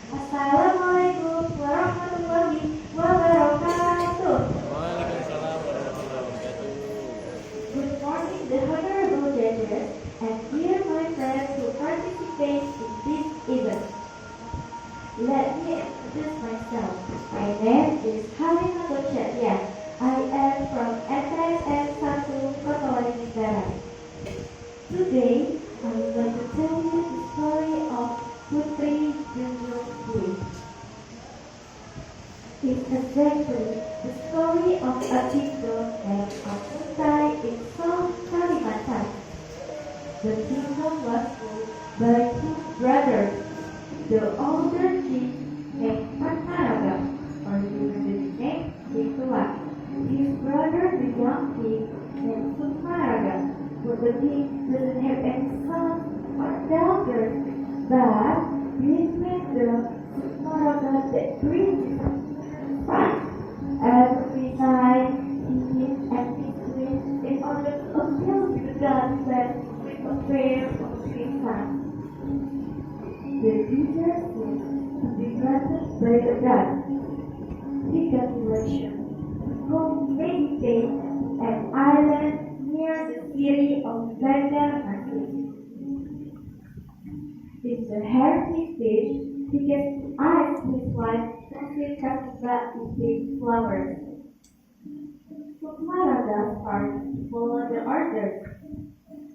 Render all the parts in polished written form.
Assalamualaikum warahmatullahi wabarakatuh. Waalaikumsalam warahmatullahi wabarakatuh. Good morning, the honorable judges, and dear my friends who participate in this event. Let me introduce myself. My name is Halima Goshadia. I am from SSN 1 Kota Barat. Today, I'm going to tell you the story of Putri Junjung Putri. It's exactly the story of a kingdom named Amuntai in South Kalimantan. The kingdom was ruled by two brothers. The older king named Patmaraga, or usually named King Tuan. His brother, the young king named Sukmaraga, but the king doesn't have any sons or daughters. But between the Sukmaraga that brings every night he eats and he sleeps in order to appeal to the gods that with a prayer of his son. The desire seems to be granted by the gods. He got direction to go meditate at an island near the city of Banjarmasin. In the heritage, he gets to ask his wife Sofia Katiba to take flowers. Sukmaraga starts to follow the orders.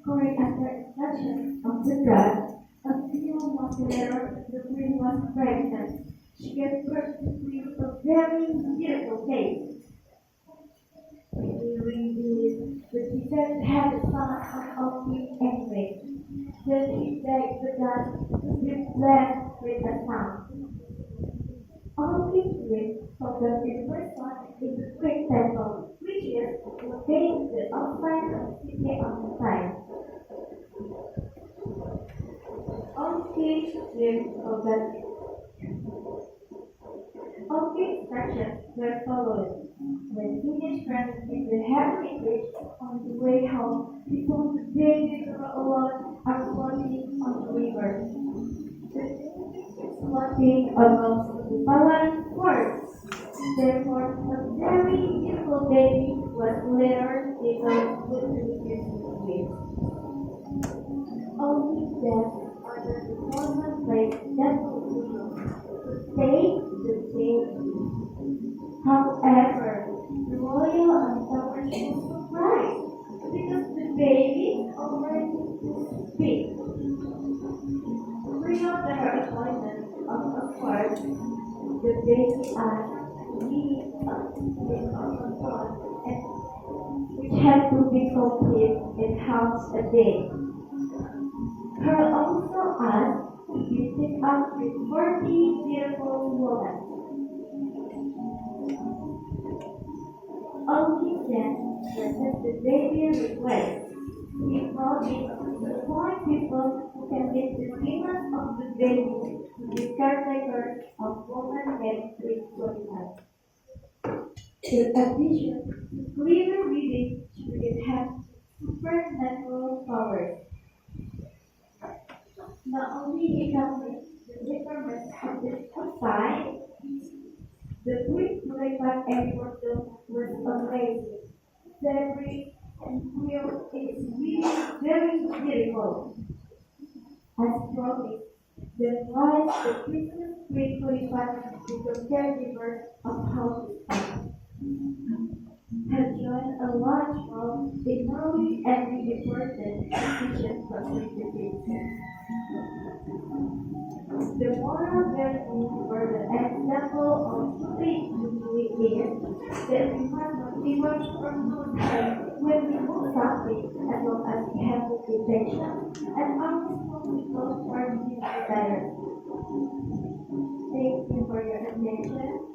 Correct after instructions of the god, a few months later, the queen was pregnant. She gave birth to a very beautiful face. During this, the descendant had a son of king anyway. Then he begged the god to be blessed with a son. All these dreams of the first son is a great temple, which is located outside of the city of the side. All these dreams of the all these instructions were followed. When finished in the heritage on the way home, people the baby girl alone are floating on the river. The baby is floating amongst the following words. Therefore, a very beautiful baby was later given with the with. Only then under the former place that will take the baby. However, the royal authority was surprised because the baby already speak. Prior to her appointment of course, the baby asked me and which had to be complete in half a day. Her also asked to be picked up with 40 beautiful women. Only then, when the baby request, he promised to appoint people who can make the demons of the baby to be caretakers of women named with bodies. In addition to clear reading, she will have supernatural powers. Not only he can make the difference of the outside, the quick breakfast effort was amazing. Fabric and quilt is really very beautiful. As promised, the bride, the Christmas tree 45 is the caregiver of houses has joined a large role in knowing every important decision from the The moral value for the example of Putri Junjung is that we must not be much from outside when we do something as long as we have the intention and always focus towards the desire. Thank you for your attention.